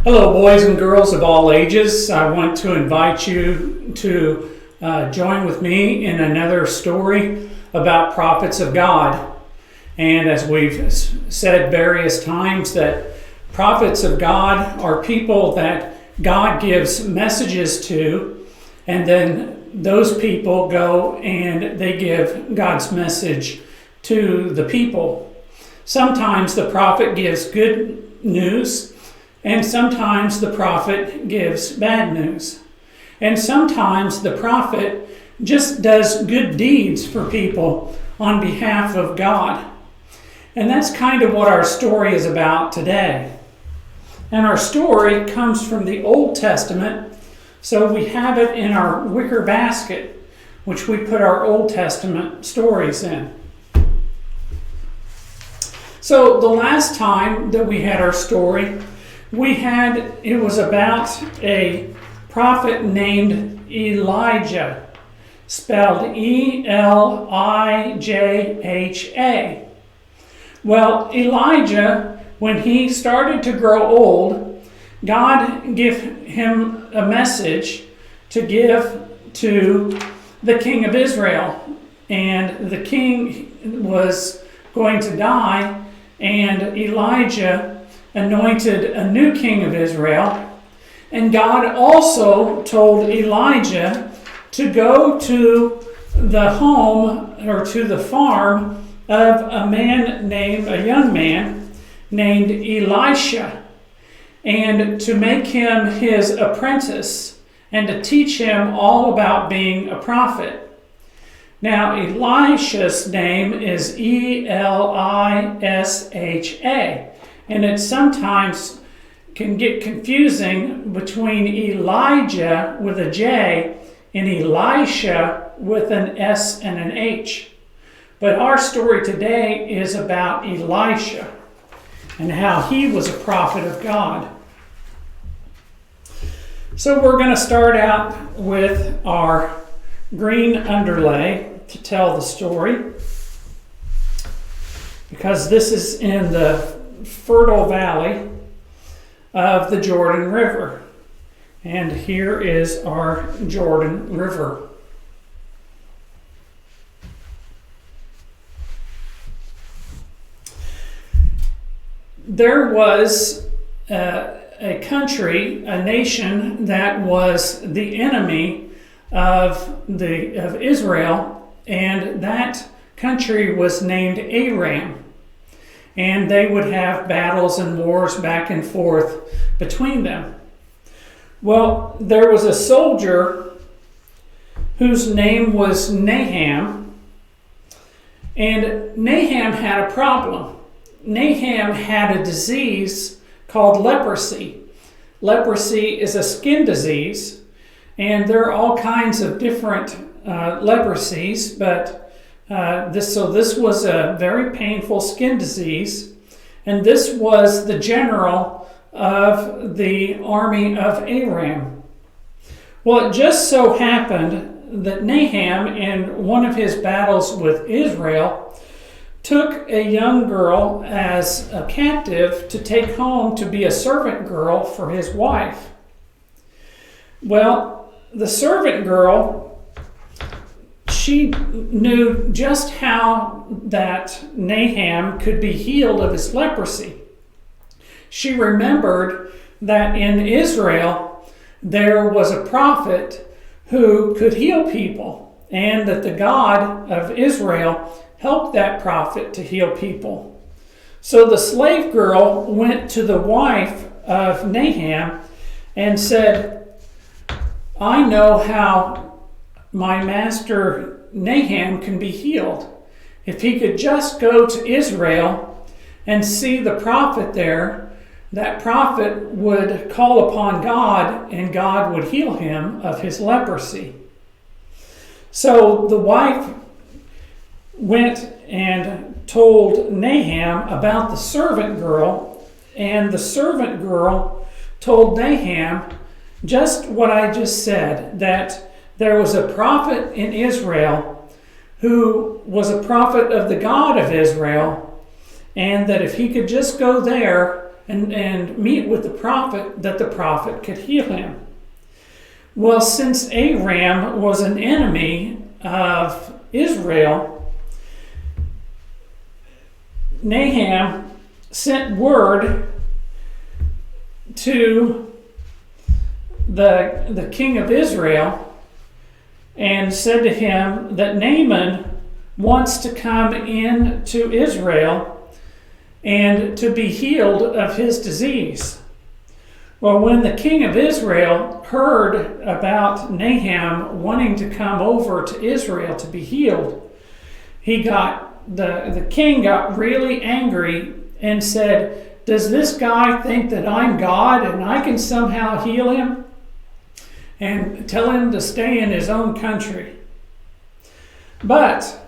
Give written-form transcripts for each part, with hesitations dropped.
Hello, boys and girls of all ages. I want to invite you to join with me in another story about prophets of God. And as we've said various times, that prophets of God are people that God gives messages to, and then those people go and they give God's message to the people. Sometimes the prophet gives good news, and sometimes the prophet gives bad news. And sometimes the prophet just does good deeds for people on behalf of God. And that's kind of what our story is about today. And our story comes from the Old Testament, so we have it in our wicker basket, which we put our Old Testament stories in. So the last time that we had our story, it was about a prophet named Elijah, spelled Elijah. Well, Elijah, when he started to grow old, God gave him a message to give to the king of Israel. And the king was going to die, and Elijah anointed a new king of Israel. And God also told Elijah to go to the home or to the farm of a young man named Elisha, and to make him his apprentice and to teach him all about being a prophet. Now, Elisha's name is Elisha, and it sometimes can get confusing between Elijah with a J and Elisha with an S and an H. But our story today is about Elisha and how he was a prophet of God. So we're going to start out with our green underlay to tell the story, because this is in the fertile valley of the Jordan River. And here is our Jordan River. There was a country, a nation that was the enemy of Israel, and that country was named Aram. And they would have battles and wars back and forth between them. Well, there was a soldier whose name was Naaman, and Naaman had a problem. Naaman had a disease called leprosy. Leprosy is a skin disease, and there are all kinds of different leprosies, but this was a very painful skin disease, and this was the general of the army of Aram. Well, it just so happened that Naaman, in one of his battles with Israel, took a young girl as a captive to take home to be a servant girl for his wife. Well, the servant girl, she knew just how that Naaman could be healed of his leprosy. She remembered that in Israel there was a prophet who could heal people, and that the God of Israel helped that prophet to heal people. So the slave girl went to the wife of Naaman and said, "I know how my master Naaman can be healed. If he could just go to Israel and see the prophet there, that prophet would call upon God and God would heal him of his leprosy." So the wife went and told Naaman about the servant girl, and the servant girl told Naaman just what I just said, that there was a prophet in Israel who was a prophet of the God of Israel, and that if he could just go there and meet with the prophet, that the prophet could heal him. Well, since Aram was an enemy of Israel, Naaman sent word to the king of Israel and said to him that Naaman wants to come into Israel and to be healed of his disease. Well, when the king of Israel heard about Naaman wanting to come over to Israel to be healed, the king got really angry and said, "Does this guy think that I'm God and I can somehow heal him?" And tell him to stay in his own country. But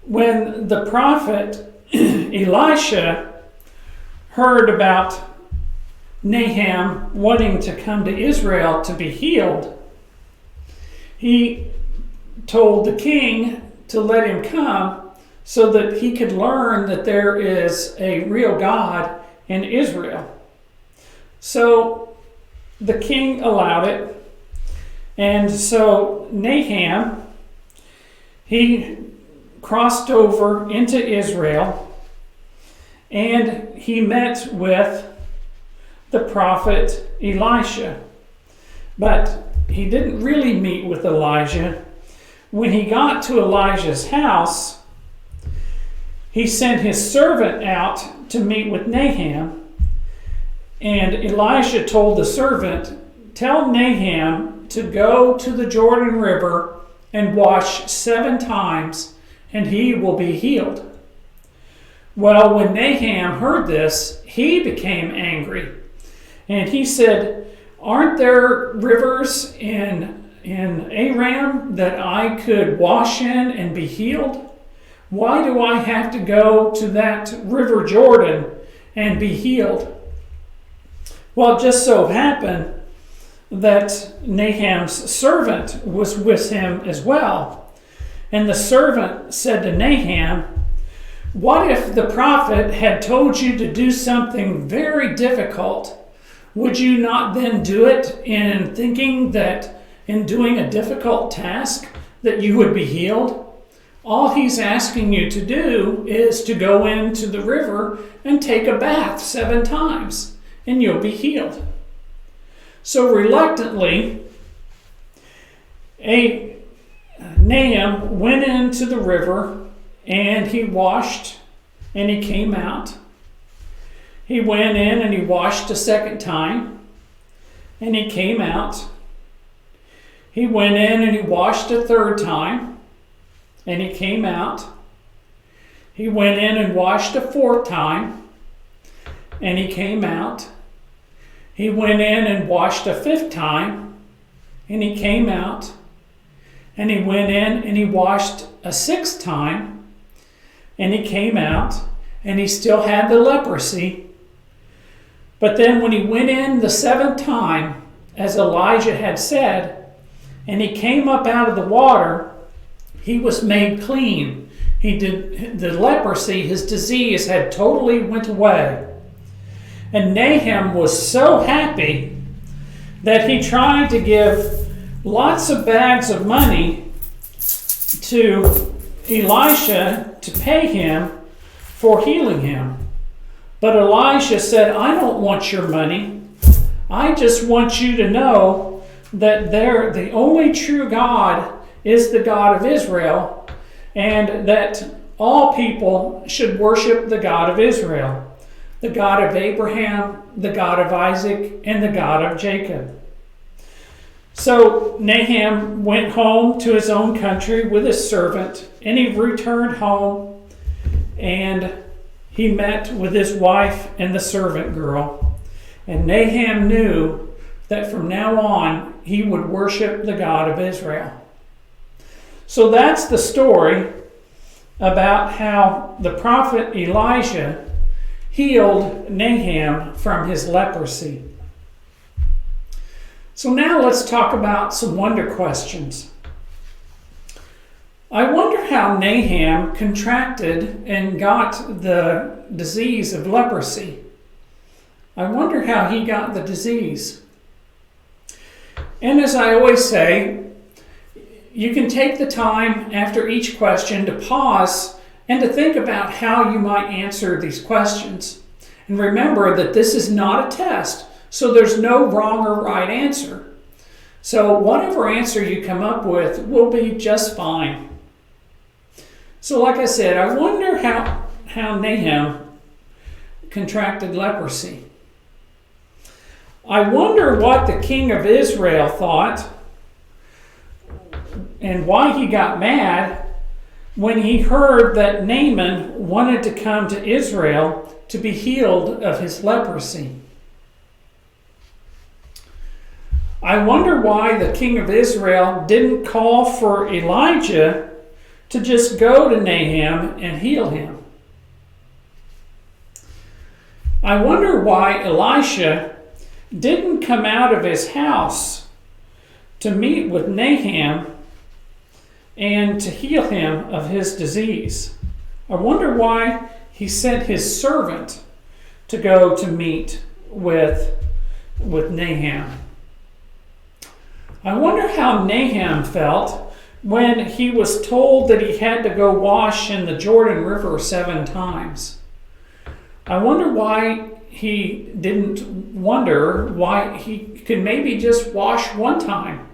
when the prophet Elisha heard about Naaman wanting to come to Israel to be healed, he told the king to let him come so that he could learn that there is a real God in Israel. So the king allowed it, and so Naaman, he crossed over into Israel, and he met with the prophet Elisha. But he didn't really meet with Elijah. When he got to Elijah's house, he sent his servant out to meet with Naaman, and Elisha told the servant, "Tell Naaman to go to the Jordan River and wash 7 times, and he will be healed." Well, when Naaman heard this, he became angry. And he said, "Aren't there rivers in Aram that I could wash in and be healed? Why do I have to go to that river Jordan and be healed?" Well, it just so happened that Naaman's servant was with him as well. And the servant said to Naaman, "What if the prophet had told you to do something very difficult? Would you not then do it in thinking that in doing a difficult task that you would be healed? All he's asking you to do is to go into the river and take a bath 7 times, and you'll be healed." So reluctantly, Naaman went into the river, and he washed, and he came out. He went in and he washed a 2nd time, and he came out. He went in and he washed a 3rd time, and he came out. He went in and washed a 4th time, and he came out. He went in and washed a 5th time, and he came out. And he went in and he washed a 6th time, and he came out, and he still had the leprosy. But then when he went in the 7th time, as Elijah had said, and he came up out of the water, he was made clean. The leprosy, his disease, had totally went away. And Naaman was so happy that he tried to give lots of bags of money to Elisha to pay him for healing him. But Elisha said, "I don't want your money. I just want you to know that the only true God is the God of Israel, and that all people should worship the God of Israel, the God of Abraham, the God of Isaac, and the God of Jacob." So Naaman went home to his own country with his servant, and he returned home, and he met with his wife and the servant girl. And Naaman knew that from now on he would worship the God of Israel. So that's the story about how the prophet Elijah healed Naaman from his leprosy. So now let's talk about some wonder questions. I wonder how Naaman contracted and got the disease of leprosy. I wonder how he got the disease. And as I always say, you can take the time after each question to pause and to think about how you might answer these questions. And remember that this is not a test, so there's no wrong or right answer. So whatever answer you come up with will be just fine. So like I said, I wonder how Naaman contracted leprosy. I wonder what the king of Israel thought and why he got mad when he heard that Naaman wanted to come to Israel to be healed of his leprosy. I wonder why the king of Israel didn't call for Elijah to just go to Naaman and heal him. I wonder why Elisha didn't come out of his house to meet with Naaman and to heal him of his disease. I wonder why he sent his servant to go to meet with Naaman. I wonder how Naaman felt when he was told that he had to go wash in the Jordan River 7 times. I wonder why he didn't wonder why he could maybe just wash 1 time.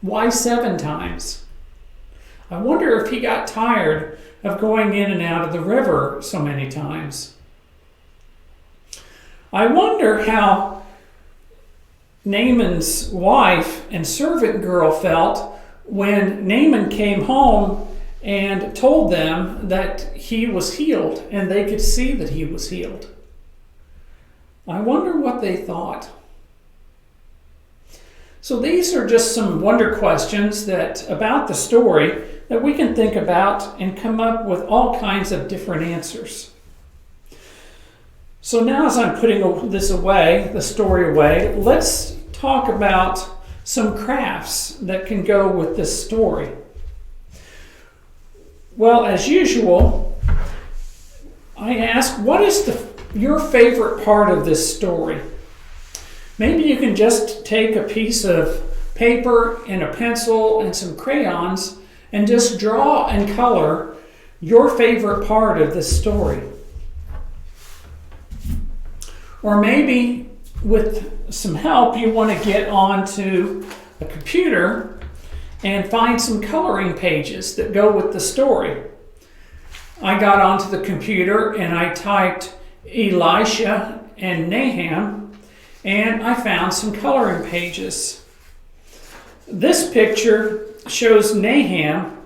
Why 7 times? I wonder if he got tired of going in and out of the river so many times. I wonder how Naaman's wife and servant girl felt when Naaman came home and told them that he was healed and they could see that he was healed. I wonder what they thought. So these are just some wonder questions about the story that we can think about and come up with all kinds of different answers. So now as I'm putting this away, the story away, let's talk about some crafts that can go with this story. Well, as usual, I ask, what is your favorite part of this story? Maybe you can just take a piece of paper and a pencil and some crayons and just draw and color your favorite part of this story. Or maybe with some help, you want to get onto a computer and find some coloring pages that go with the story. I got onto the computer and I typed Elisha and Naaman, and I found some coloring pages. This picture shows Naaman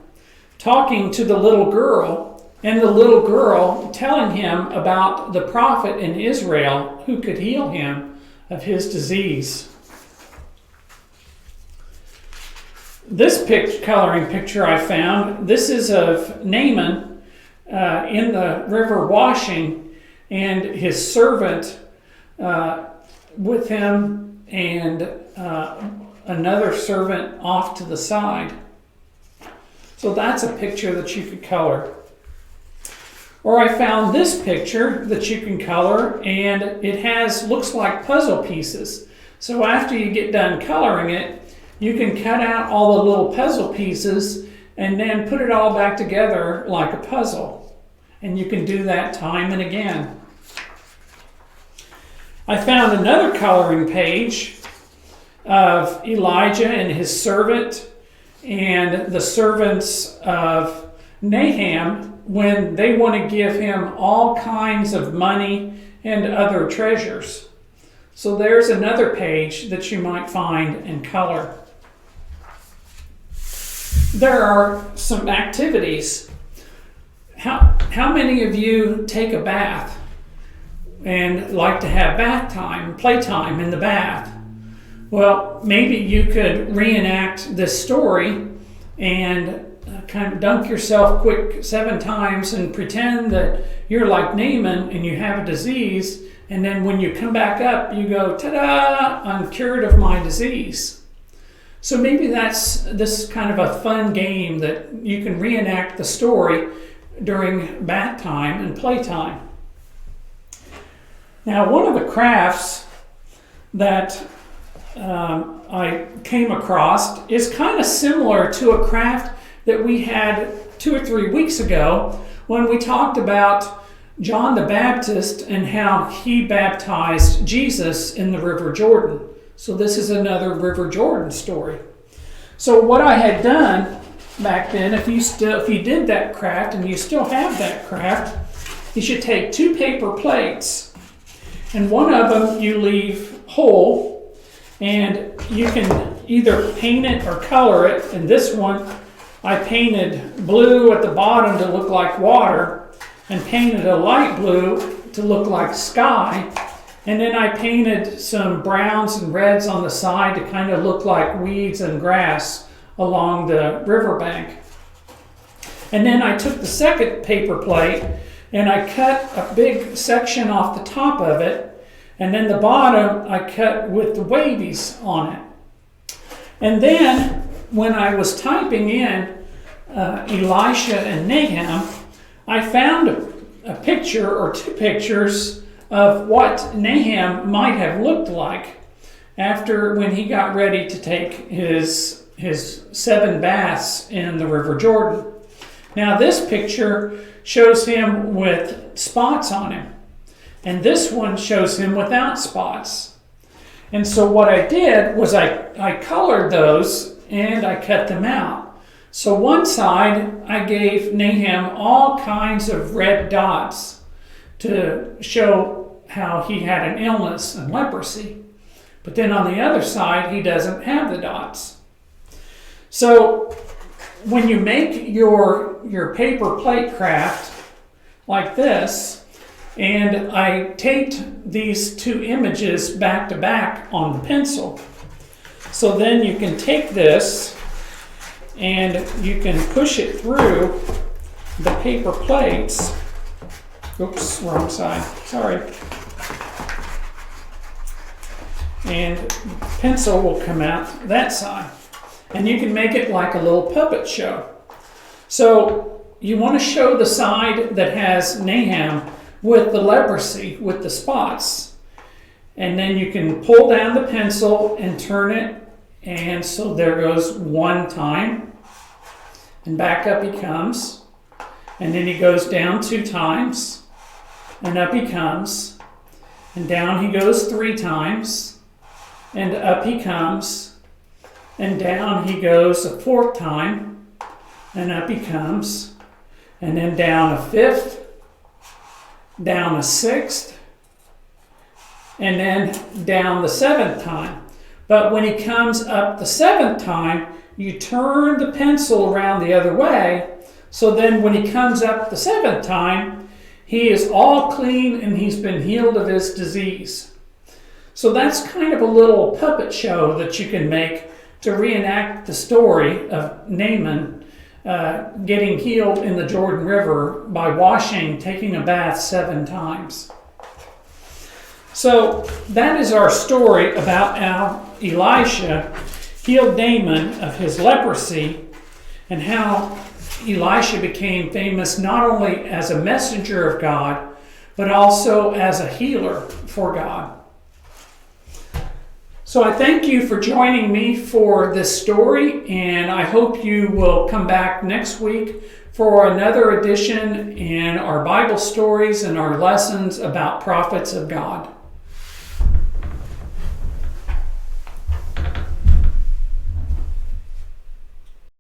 talking to the little girl, and the little girl telling him about the prophet in Israel who could heal him of his disease. This coloring picture I found, this is of Naaman in the river washing, and his servant with him, and another servant off to the side. So that's a picture that you could color. Or I found this picture that you can color, and it looks like puzzle pieces. So after you get done coloring it, you can cut out all the little puzzle pieces and then put it all back together like a puzzle. And you can do that time and again. I found another coloring page of Elijah and his servant and the servants of Naaman when they want to give him all kinds of money and other treasures. So there's another page that you might find and color. There are some activities. How many of you take a bath and like to have bath time, playtime in the bath? Well, maybe you could reenact this story and kind of dunk yourself quick 7 times and pretend that you're like Naaman and you have a disease, and then when you come back up, you go, ta-da, I'm cured of my disease. So maybe that's this kind of a fun game that you can reenact the story during bath time and playtime. Now, one of the crafts that I came across is kind of similar to a craft that we had 2 or 3 weeks ago when we talked about John the Baptist and how he baptized Jesus in the River Jordan. So this is another River Jordan story. So what I had done back then, if you did that craft and you still have that craft, you should take 2 paper plates, and one of them you leave whole, and you can either paint it or color it. And this one, I painted blue at the bottom to look like water, and painted a light blue to look like sky, and then I painted some browns and reds on the side to kind of look like weeds and grass along the riverbank. And then I took the second paper plate and I cut a big section off the top of it, and then the bottom I cut with the wavies on it. And then when I was typing in Elisha and Naaman, I found a picture or 2 pictures of what Naaman might have looked like after when he got ready to take his 7 baths in the River Jordan. Now this picture shows him with spots on him, and this one shows him without spots. And so what I did was I colored those and I cut them out. So one side I gave Naaman all kinds of red dots to show how he had an illness and leprosy. But then on the other side, he doesn't have the dots. So when you make your paper plate craft like this, and I taped these 2 images back to back on the pencil. So then you can take this and you can push it through the paper plates. Oops, wrong side, sorry. And pencil will come out that side. And you can make it like a little puppet show. So you want to show the side that has Naaman with the leprosy, with the spots. And then you can pull down the pencil and turn it. And so there goes 1 time. And back up he comes. And then he goes down 2 times. And up he comes. And down he goes 3 times. And up he comes. And down he goes a 4th time. And up he comes. And then down a 5th. Down a 6th. And then down the 7th time. But when he comes up the 7th time, you turn the pencil around the other way. So then when he comes up the 7th time, he is all clean and he's been healed of his disease. So that's kind of a little puppet show that you can make to reenact the story of Naaman getting healed in the Jordan River by taking a bath 7 times. So that is our story about how Elisha healed Naaman of his leprosy, and how Elisha became famous not only as a messenger of God, but also as a healer for God. So I thank you for joining me for this story, and I hope you will come back next week for another edition in our Bible stories and our lessons about prophets of God.